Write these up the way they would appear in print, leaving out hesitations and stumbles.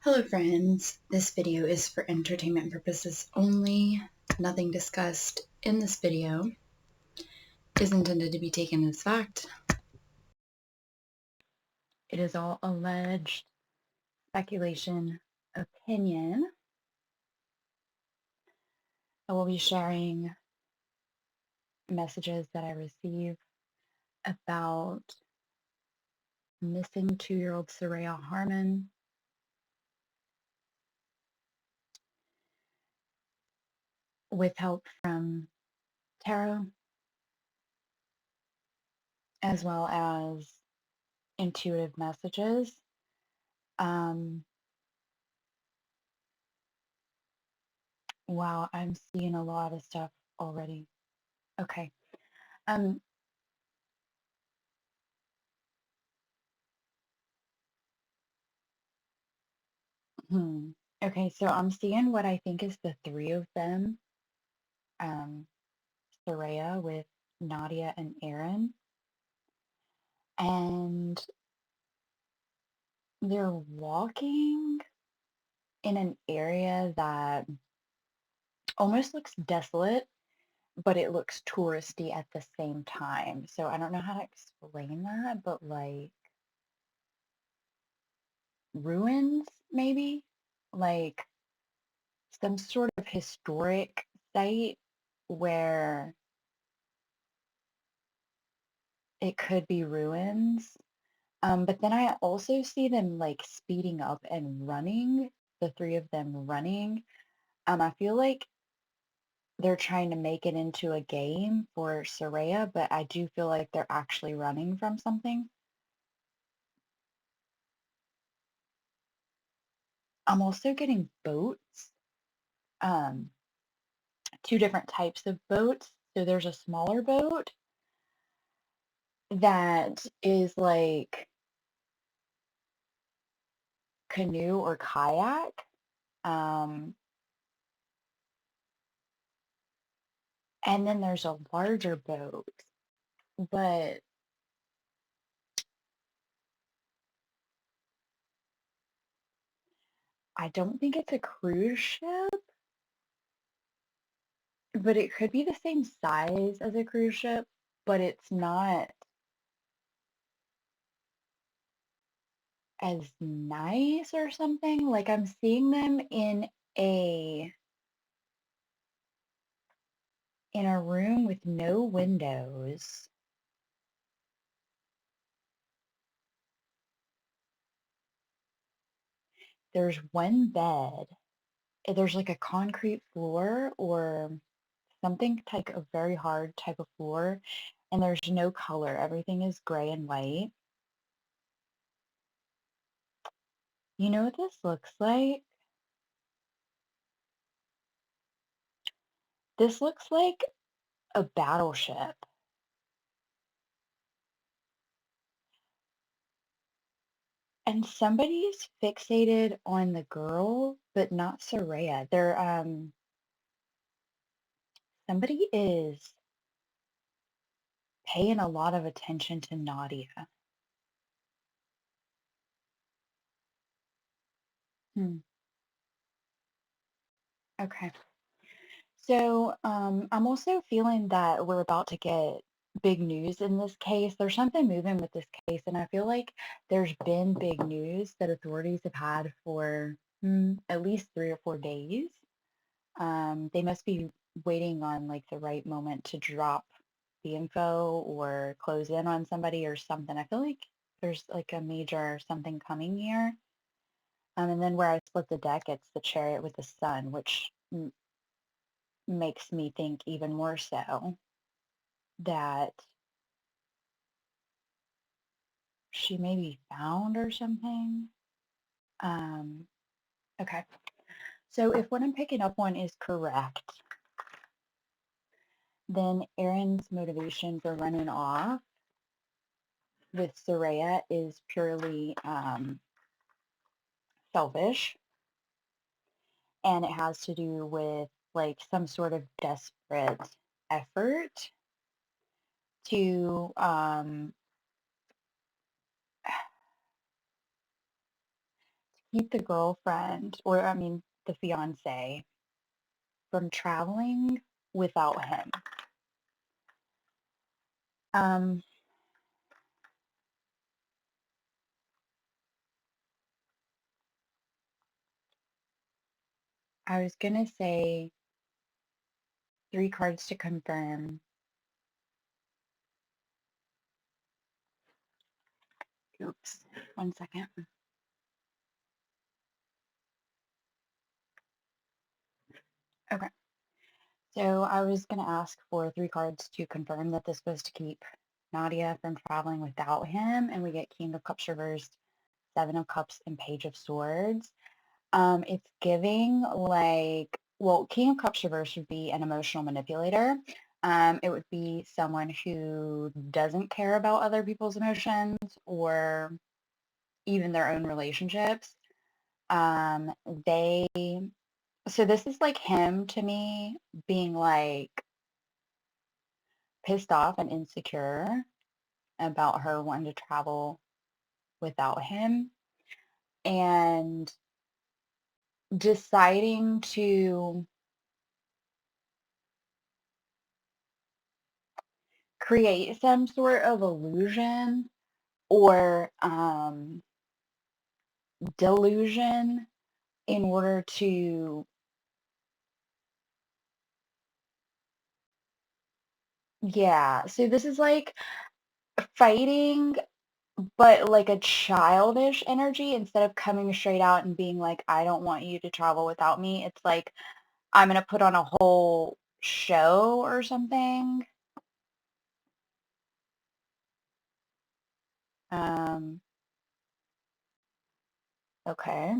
Hello friends, this video is for entertainment purposes only. Nothing discussed in this video is intended to be taken as fact. It is all alleged speculation, opinion. I will be sharing messages that I receive about missing 2-year-old Seraya Harmon, with help from tarot, as well as intuitive messages. Wow, I'm seeing a lot of stuff already. Okay. Um, Okay, so I'm seeing what I think is the three of them, um, Seraya with Nadia and Aaron, and they're walking in an area that almost looks desolate, but it looks touristy at the same time. So I don't know how to explain that, but like ruins, maybe? Like some sort of historic site where it could be ruins. But then I also see them like speeding up and running, the three of them running. I feel like they're trying to make it into a game for Soraya, but I do feel like they're actually running from something. I'm also getting boats, um, two different types of boats. So there's a smaller boat that is like canoe or kayak. Um, and then there's a larger boat, but I don't think it's a cruise ship, but it could be the same size as a cruise ship, but it's not as nice or something. Like I'm seeing them a in a room with no windows. There's one bed. There's like a concrete floor or something like a very hard type of floor, and there's no color. Everything is gray and white. You know what this looks like? This looks like a battleship. And somebody's fixated on the girl, but not Soraya. Somebody is paying a lot of attention to Nadia. Hmm. Okay. So I'm also feeling that we're about to get big news in this case. There's something moving with this case, and I feel like there's been big news that authorities have had for at least 3 or 4 days. They must be waiting on like the right moment to drop the info or close in on somebody or something. I feel like there's like a major something coming here. And then where I split the deck, it's the Chariot with the Sun, which makes me think even more so that she may be found or something. Um, okay. So if what I'm picking up on is correct, then Aaron's motivation for running off with Soraya is purely selfish, and it has to do with like some sort of desperate effort to keep the girlfriend, or I mean the fiance, from traveling without him. Um, I was gonna say three cards to confirm. Oops, 1 second. Okay, so I was gonna ask for three cards to confirm that this was to keep Nadia from traveling without him, and we get King of Cups reversed, Seven of Cups, and Page of Swords. It's giving like, well, King of Cups reverse would be an emotional manipulator. It would be someone who doesn't care about other people's emotions or even their own relationships. Um, they, so this is like him to me being like pissed off and insecure about her wanting to travel without him and deciding to create some sort of illusion or delusion in order to, yeah. So this is like fighting, but like a childish energy instead of coming straight out and being like, I don't want you to travel without me. It's like, I'm going to put on a whole show or something. Um, okay.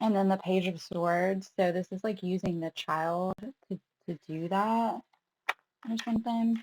And then the Page of Swords. So this is like using the child to do that or something.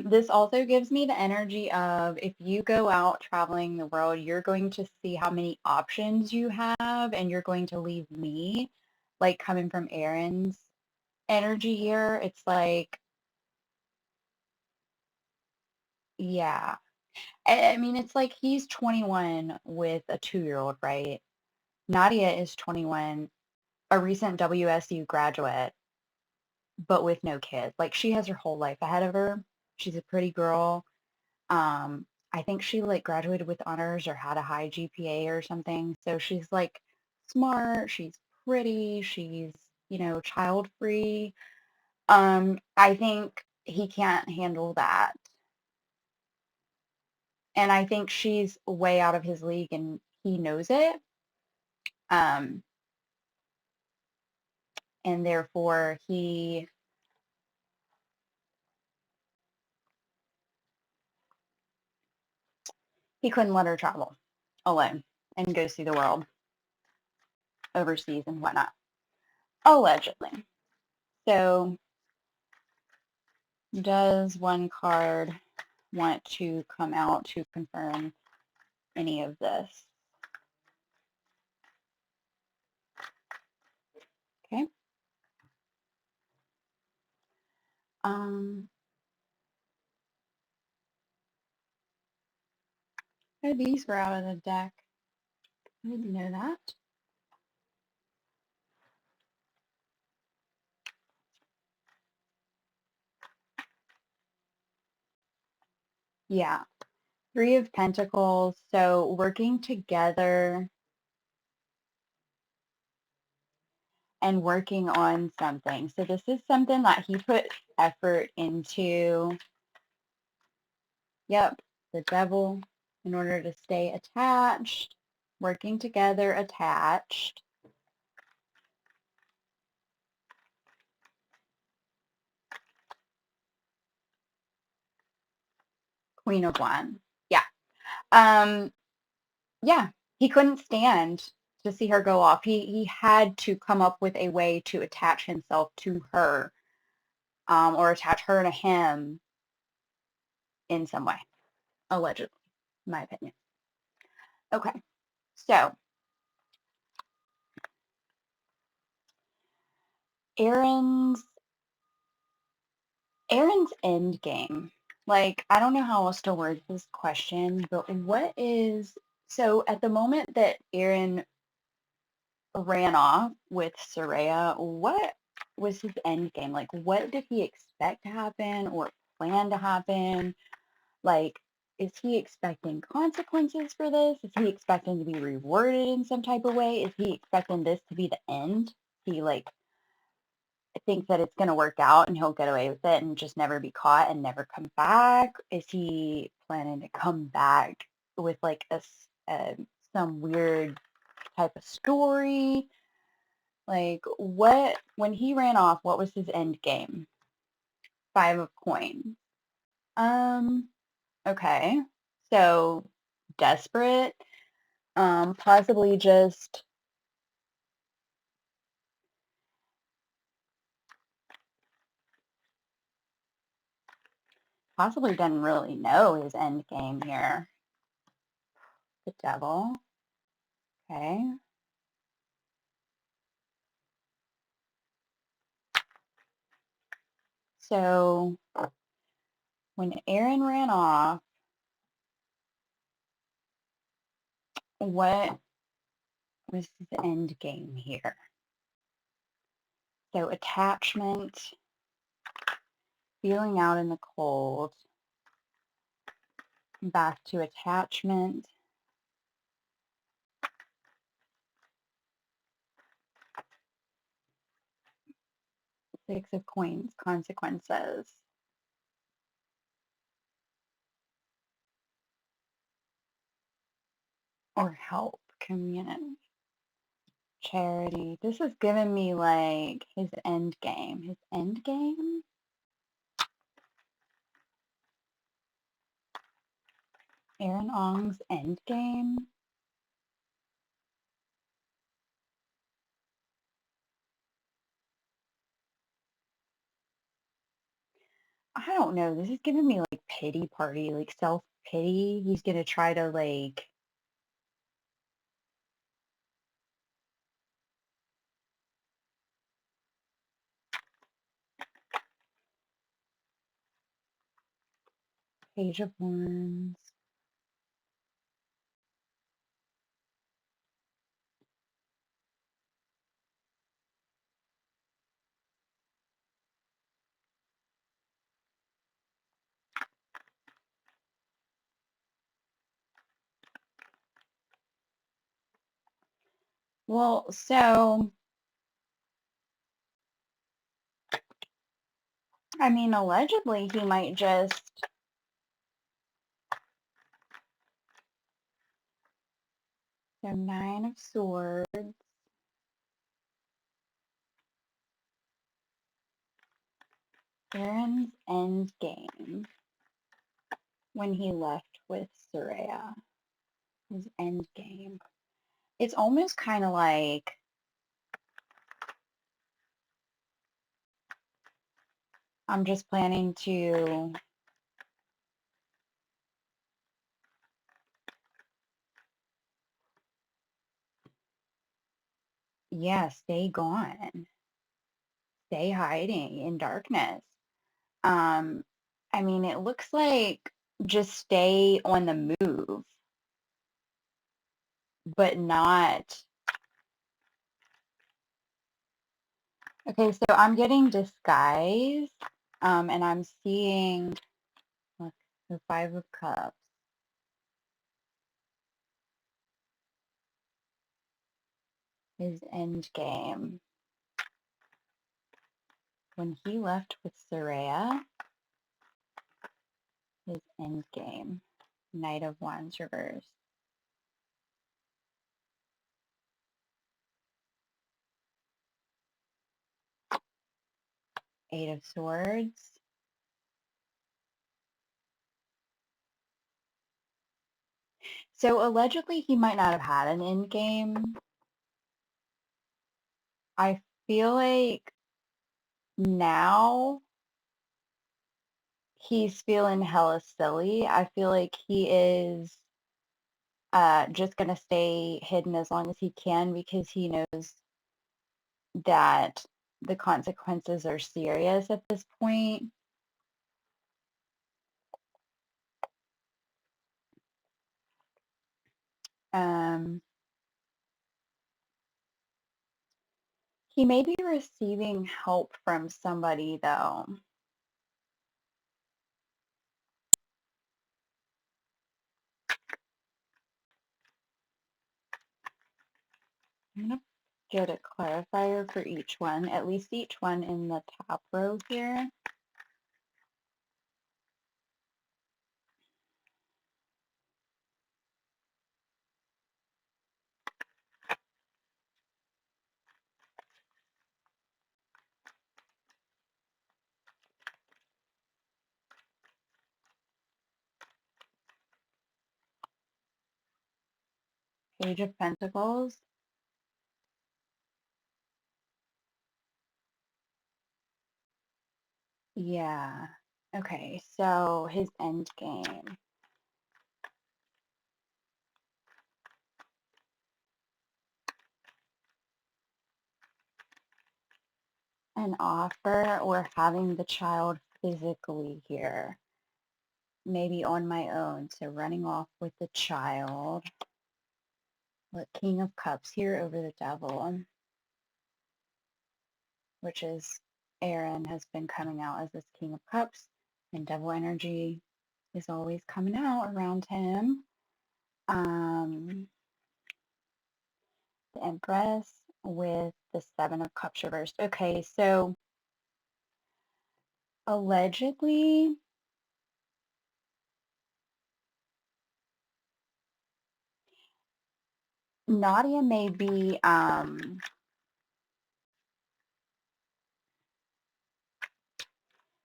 This also gives me the energy of if you go out traveling the world, you're going to see how many options you have, and you're going to leave me, like coming from Aaron's energy here. It's like, yeah. I mean, it's like he's 21 with a 2-year-old, right? Nadia is 21, a recent WSU graduate, but with no kids. Like she has her whole life ahead of her. She's a pretty girl. I think she like graduated with honors or had a high GPA or something. So she's like smart, she's pretty, she's, child free. I think he can't handle that. And I think she's way out of his league and he knows it. Um, and therefore he couldn't let her travel alone and go see the world overseas and whatnot. Allegedly. So does one card want to come out to confirm any of this? Okay. Um, oh, these were out of the deck. I didn't know that. Yeah. Three of Pentacles. So working together and working on something. So this is something that he put effort into. Yep. The Devil in order to stay attached. Working together, attached. Queen of Wands. Yeah. Um, yeah, he couldn't stand to see her go off. He had to come up with a way to attach himself to her, or attach her to him in some way, allegedly, in my opinion. Okay, so Aaron's Aaron's end game. Like, I don't know how else to word this question, but what is so at the moment that Aaron ran off with Seraya, what was his end game? Like, what did he expect to happen or plan to happen? Like, is he expecting consequences for this? Is he expecting to be rewarded in some type of way? Is he expecting this to be the end? He like thinks that it's going to work out and he'll get away with it and just never be caught and never come back? Is he planning to come back with like some weird type of story? Like what when he ran off, what was his end game? Five of coins. Um, okay. So desperate, possibly just possibly doesn't really know his end game here. The devil. Okay. So when Aaron ran off, what was his end game here? So attachment, feeling out in the cold, back to attachment. Six of coins, consequences, or help, community, charity. This is giving me like his end game. His end game? Aaron Ong's end game? I don't know. This is giving me like pity party, like self pity. He's gonna try to like Page of Wands. Well, so I mean, allegedly he might just so Nine of Swords. Aaron's end game when he left with Seraya. His end game. It's almost kind of like I'm just planning to, yeah, stay gone, stay hiding in darkness. Um, I mean, it looks like just stay on the move, but not. Okay, so I'm getting disguise, and I'm seeing look, the Five of Cups. His end game. When he left with Seraya, his end game. Knight of Wands reversed. Eight of Swords. So allegedly he might not have had an end game. I feel like now he's feeling hella silly. I feel like he is just gonna stay hidden as long as he can because he knows that the consequences are serious at this point. Um, he may be receiving help from somebody, though. I'm going to get a clarifier for each one, at least each one in the top row here. Page of Pentacles. Yeah. Okay, so his end game. An offer or having the child physically here. Maybe on my own. So running off with the child. Look, King of Cups here over the Devil, which is Aaron has been coming out as this King of Cups, and Devil energy is always coming out around him. The Empress with the Seven of Cups reversed. Okay, so allegedly, Nadia may be,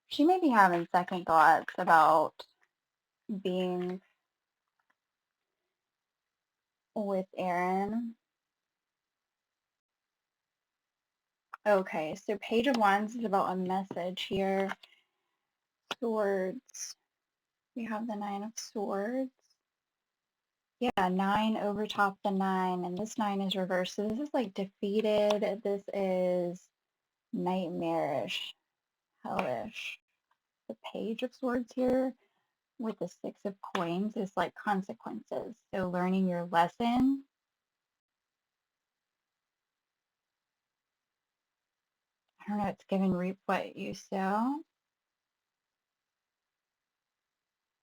she may be having second thoughts about being with Aaron. Okay, so Page of Wands is about a message here. Swords. We have the Nine of Swords. Yeah, 9 over top the 9, and this 9 is reversed. So this is like defeated. This is nightmarish, hellish. The Page of Swords here with the Six of Coins is like consequences. So learning your lesson. I don't know, it's given reap what you sow.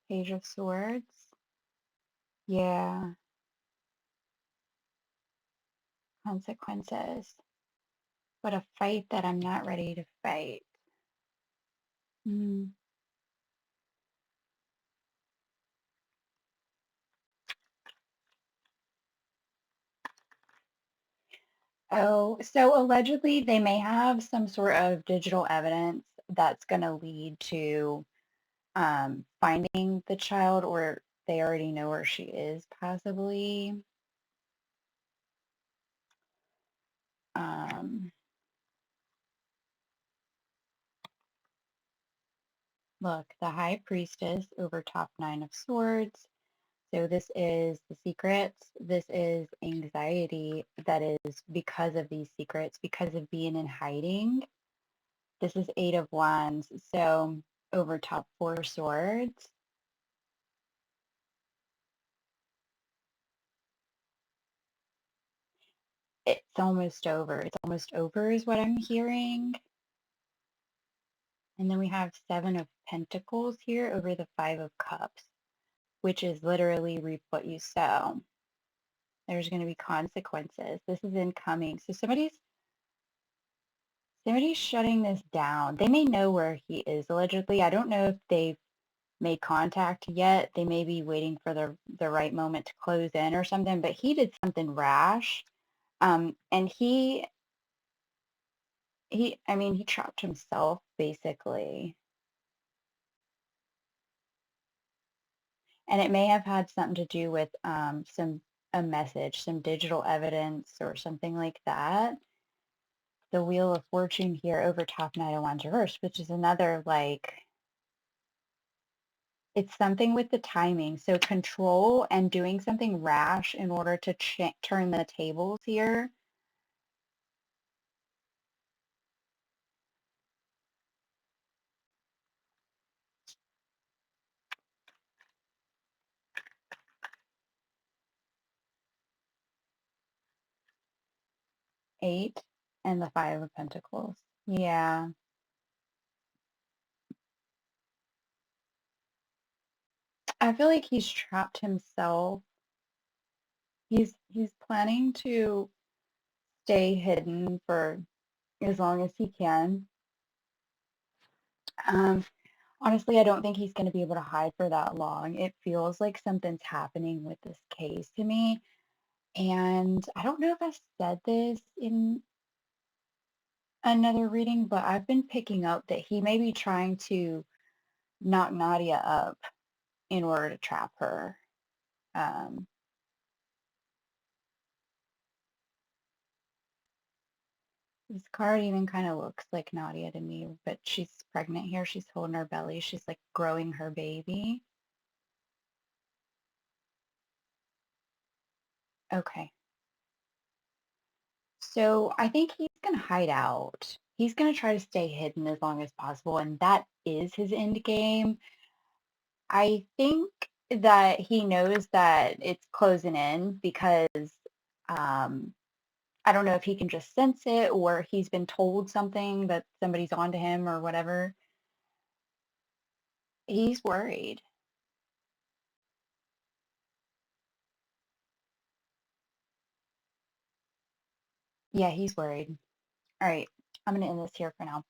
Page of Swords. Yeah, consequences. But a fight that I'm not ready to fight. Mm. Oh, so allegedly they may have some sort of digital evidence that's going to lead to finding the child, or they already know where she is, possibly. Um, Look, the High Priestess over top 9 of Swords. So this is the secrets. This is anxiety that is because of these secrets, because of being in hiding. This is 8 of Wands. So over top 4 Swords. It's almost over. It's almost over is what I'm hearing. And then we have 7 of Pentacles here over the 5 of Cups, which is literally reap what you sow. There's going to be consequences. This is incoming. So somebody's shutting this down. They may know where he is allegedly. I don't know if they've made contact yet. They may be waiting for the right moment to close in or something, but he did something rash. And I mean, he trapped himself basically. And it may have had something to do with a message, some digital evidence or something like that. The Wheel of Fortune here over top Knight of Wands reversed, which is another like, it's something with the timing. So control and doing something rash in order to turn the tables here. 8 and the 5 of Pentacles. Yeah. I feel like he's trapped himself. He's planning to stay hidden for as long as he can. Um, Honestly, I don't think he's going to be able to hide for that long. It feels like something's happening with this case to me. And I don't know if I said this in another reading, but I've been picking up that he may be trying to knock Nadia up in order to trap her. Um, this card even kind of looks like Nadia to me, but she's pregnant here. She's holding her belly. She's like growing her baby. Okay. So I think he's going to hide out. He's going to try to stay hidden as long as possible, and that is his end game. I think that he knows that it's closing in because um, I don't know if he can just sense it or he's been told something that somebody's onto him or whatever. He's worried. Yeah, he's worried. All right, I'm going to end this here for now.